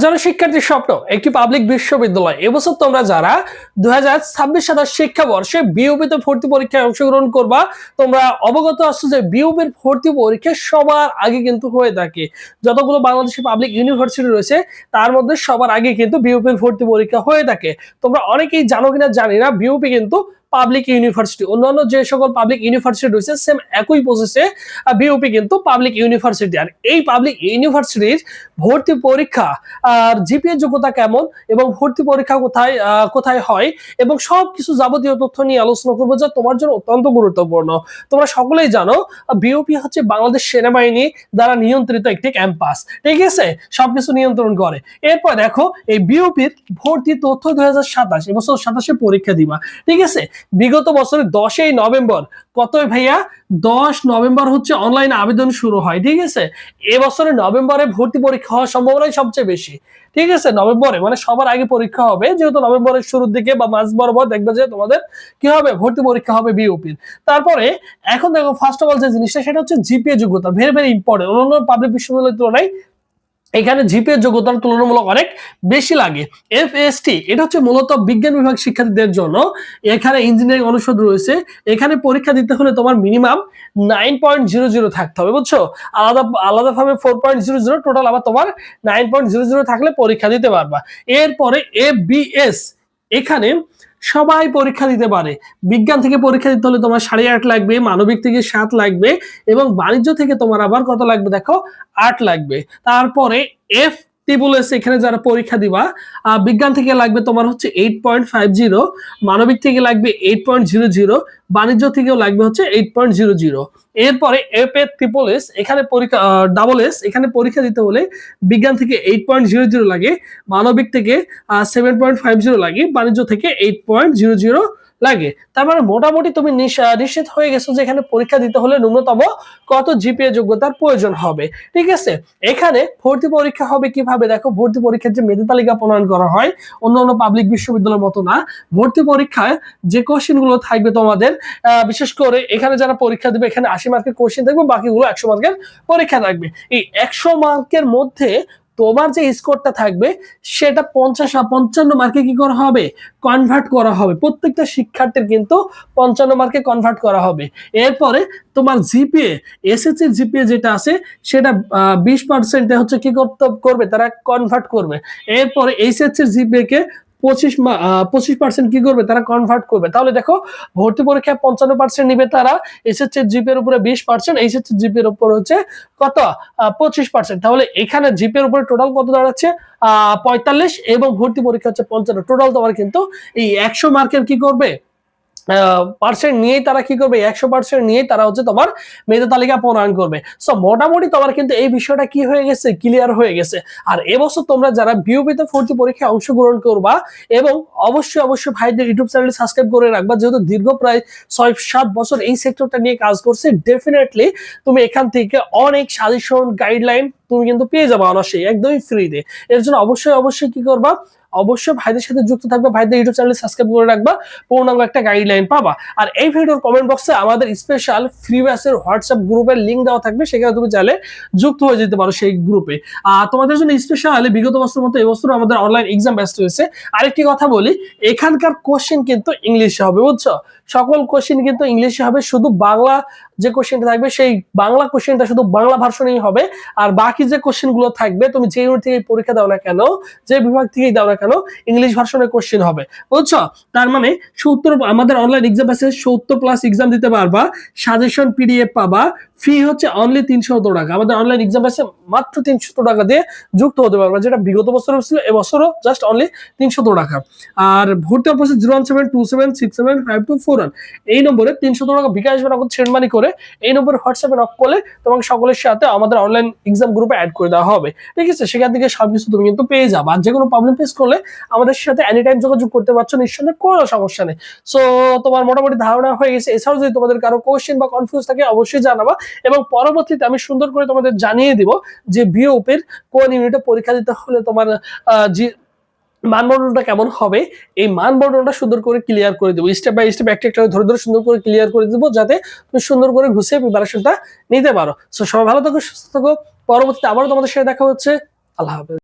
হাজারো শিক্ষার্থীর স্বপ্ন একটি পাবলিক বিশ্ববিদ্যালয়। এবছর তোমরা যারা 2026-27 শিক্ষাবর্ষে বিউপিতে ভর্তি পরীক্ষায় অংশগ্রহণ করবা, তোমরা অবগত আছো যে বিউপির ভর্তি পরীক্ষা সবার আগে কিন্তু হয়ে থাকে। যতগুলো বাংলাদেশের পাবলিক ইউনিভার্সিটি রয়েছে তার মধ্যে সবার আগে কিন্তু বিউপির ভর্তি পরীক্ষা হয়ে থাকে। তোমরা অনেকেই জানো কিনা জানি না, বিউপি কিন্তু পাবলিক ইউনিভার্সিটি। অন্যান্য যে সকল পাবলিক ইউনিভার্সিটি রয়েছে সেম একই প্রসেসে বিউপি কিন্তু পাবলিক ইউনিভার্সিটি। আর এই পাবলিক ইউনিভার্সিটির ভর্তি পরীক্ষা আর জিপিএ যোগ্যতা কেমন এবং ভর্তি পরীক্ষা কোথায় কোথায় হয় এবং সবকিছু যাবতীয় তথ্য নিয়ে আলোচনা করবো, যা তোমার জন্য অত্যন্ত গুরুত্বপূর্ণ। তোমরা সকলেই জানো বিউপি হচ্ছে বাংলাদেশ সেনাবাহিনী দ্বারা নিয়ন্ত্রিত একটি ক্যাম্পাস, ঠিক আছে, সবকিছু নিয়ন্ত্রণ করে। এরপর দেখো এই বিউপির ভর্তি তথ্য 2027 এবছর 27-এ পরীক্ষা দিবা, ঠিক আছে। বিগত বছরের 10ই নভেম্বর, কতই ভাইয়া 10 নভেম্বর হচ্ছে অনলাইন আবেদন শুরু হয়, ঠিক আছে। এবছরে নভেম্বরে ভর্তি পরীক্ষা হওয়ার সম্ভাবনাই সবচেয়ে বেশি, ঠিক আছে। নভেম্বরে মানে সবার আগে পরীক্ষা হবে, যেহেতু নভেম্বরের শুরুর দিকে বা মাঝ বরাবর দেখবে যে তোমাদের কি হবে, ভর্তি পরীক্ষা হবে বিউপির। তারপরে এখন দেখো ফার্স্ট অফ অল যে জিনিসটা সেটা হচ্ছে জিপিএ যোগ্যতা, ভেরি ভেরি ইম্পর্টেন্ট। অন্যান্য পাবলিক বিশ্ববিদ্যালয়ের তুলনায় এখানে জিপিএ যোগ্যতার তুলনামূলক অনেক বেশি লাগে। এফএসটি এটা হচ্ছে মূলত বিজ্ঞান বিভাগ শিক্ষার্থীদের জন্য। এখানে ইঞ্জিনিয়ারিং অনুষদ রয়েছে। এখানে পরীক্ষা দিতে হলে তোমার মিনিমাম 9.00 থাকতে হবে, বুঝছো। আলাদাভাবে 4.00, টোটাল আবার তোমার 9.00 থাকলে পরীক্ষা দিতে পারবা। এরপরে এফবিএস, এখানে সবাই পরীক্ষা দিতে পারে। বিজ্ঞান থেকে পরীক্ষা দিতে হলে তোমার 8.5 লাগবে, মানবিক থেকে 7 লাগবে এবং বাণিজ্য থেকে তোমার আবার কত লাগবে দেখো, 8 লাগবে। তারপরে এফ টিবুলএস, এখানে যারা পরীক্ষা দিবা বিজ্ঞান থেকে লাগবে তোমার হচ্ছে 8.50, মানবিক থেকে লাগবে 8.00, বাণিজ্য থেকেও লাগবে হচ্ছে 8.00। এরপরে এফ এ ট্রিপল এস, এখানে পরীক্ষা ডাবল এস, এখানে পরীক্ষা দিতে হলে বিজ্ঞান থেকে 8.00 লাগে, মানবিক থেকে 7.50 লাগে, বাণিজ্য থেকে 8.00 লাগে। তার মানে মোটামুটি তুমি নিশ্চিত হয়ে গেছো যে এখানে পরীক্ষা দিতে হলে ন্যূনতম কত জিপিএ যোগ্যতার প্রয়োজন হবে, ঠিক আছে। এখানে ভর্তি পরীক্ষা হবে কিভাবে দেখো, ভর্তি পরীক্ষার যে মেধা তালিকা প্রণয়ন করা হয় অন্যান্য পাবলিক বিশ্ববিদ্যালয়ের মতো না। ভর্তি পরীক্ষায় যে কোশ্চেন গুলো থাকবে তোমাদের, বিশেষ করে এখানে যারা পরীক্ষা দেবে এখানে 80 মার্কের কোশ্চেন থাকবে, বাকিগুলো 100 মার্কের পরীক্ষা থাকবে। এই 100 মার্কের মধ্যে তোমার যে স্কোরটা থাকবে সেটা 55 মার্কে কি করা হবে, কনভার্ট করা হবে। প্রত্যেকটা শিক্ষার্থীর কিন্তু 55 মার্কে কনভার্ট করা হবে। এরপরে তোমার জিপিএ, এসএসসি জিপিএ যেটা আছে সেটা 20% হচ্ছে কি করবে, তারা কনভার্ট করবে। এরপরে এইচএসসি জিপিএ কে 25% কি করবে, তারা কনভার্ট করবে। তাহলে দেখো ভর্তি পরীক্ষায় 55% নিবে তারা, এসএসসি জিপি এর উপরে 20%, এইচএসসি জিপি এর উপর হচ্ছে কত 25%। তাহলে এখানে জিপি এর উপরে টোটাল কত দাঁড়াচ্ছে 45 এবং ভর্তি পরীক্ষা হচ্ছে 55। টোটাল তোমার কিন্তু এই 100 মার্কের কি করবে পার্সেন্ট নিয়েই তারা কি করবে, 100% নিয়েই তারা হচ্ছে তোমার মেধা তালিকা প্রণয়ন করবে। সো মোটামুটি তোমার কিন্তু এই বিষয়টা কি হয়ে গেছে, ক্লিয়ার হয়ে গেছে। আর এবছর তোমরা যারা বিউপিতে ভর্তি পরীক্ষায় অংশগ্রহণ করবা এবং অবশ্যই ভাইদের ইউটিউব চ্যানেল সাবস্ক্রাইব করে রাখবা, যেহেতু দীর্ঘ প্রায় 6-7 বছর এই সেক্টরটা নিয়ে কাজ করছে। ডেফিনেটলি তুমি এখান থেকে অনেক সাজেশন গাইডলাইন তুমি কিন্তু পেয়ে যাবা অনায়াসেই, একদমই ফ্রিতে। এর জন্য অবশ্যই কি করবা, অবশ্যই ভাইদের সাথে যুক্ত থাকবে, ভাইদের ইউটিউব চ্যানেল সাবস্ক্রাইব করে রাখবা, পূর্ণাঙ্গ একটা গাইডলাইন পাবা। আর এই ভিডিওর কমেন্ট বক্সে আমাদের স্পেশাল ফ্রি ব্যাচের হোয়াটসঅ্যাপ গ্রুপের লিংক দেওয়া থাকবে, সেখানে তুমি চাইলে যুক্ত হয়ে যেতে পারো সেই গ্রুপে। তোমাদের জন্য স্পেশালি বিগত বছরের মতো এবছর আমাদের অনলাইন এক্সাম ব্যাচ রয়েছে। আরেকটি কথা বলি, এখানকার কোশ্চেন কিন্তু ইংলিশে হবে, বুঝছো। সকল কোশ্চেন কিন্তু ইংলিশে হবে, শুধু বাংলা যে কোশ্চেনটা থাকবে সেই বাংলা কোশ্চেনটা শুধু বাংলা ভার্সনেই হবে। আর বাকি যে কোশ্চেন গুলো থাকবে তুমি যে ইউনিট থেকে পরীক্ষা দাও না কেন, যে বিভাগ থেকেই দাও না কেন, ইংলিশ ভার্সনের কোশ্চেন হবে, বুঝছো। তার মানে 70 আমাদের অনলাইন এক্সাম আছে, 70+ এক্সাম দিতে পারবা, সাজেশন পিডিএফ পাবা। ফি হচ্ছে অনলি 300 টাকা। আমাদের অনলাইন এক্সাম আছে মাত্র 300 টাকা দিয়ে যুক্ত হতে পারবা, যেটা বিগত বছরও ছিল, এবছরও জাস্ট অনলি 300 টাকা। আর ভর্তি অবশ্যই 01727675241 এই নম্বরে 300 টাকা বিকাশ বা নগদ সেন্ড মানি করে এই নম্বরে হোয়াটসঅ্যাপে নক করলে তোমাকে সকলের সাথে আমাদের অনলাইন এক্সাম গ্রুপে অ্যাড করে দেওয়া হবে, ঠিক আছে। সেখান থেকে সবকিছু তুমি কিন্তু পেয়ে যাবে। আর যে কোনো প্রবলেম ফেস করলে আমাদের সাথে এনি টাইম যোগাযোগ করতে পারছো, নিঃসন্দেহে কোনো সমস্যা নেই। সো তোমার মোটামুটি ধারণা হয়ে গেছে। এছাড়াও যদি তোমাদের কারো কোশ্চেন বা কনফিউজ থাকে অবশ্যই জানাবা, এবং পরবর্তীতে আমি সুন্দর করে তোমাদের জানিয়ে দিব যে বিওপির কোন ইউনিটে পরীক্ষা দিতে হলে তোমার মানবন্ধনটা কেমন হবে। এই মানবন্ধনটা সুন্দর করে ক্লিয়ার করে দেবো, স্টেপ বাই স্টেপ একটা ধরে সুন্দর করে ক্লিয়ার করে দেবো, যাতে তুমি সুন্দর করে গুছিয়ে প্রিপারেশনটা নিতে পারো। সো সবাই ভালো থাকো, সুস্থ থাকো। পরবর্তীতে আবারও তোমাদের সাথে দেখা হচ্ছে। আল্লাহ হাফেজ।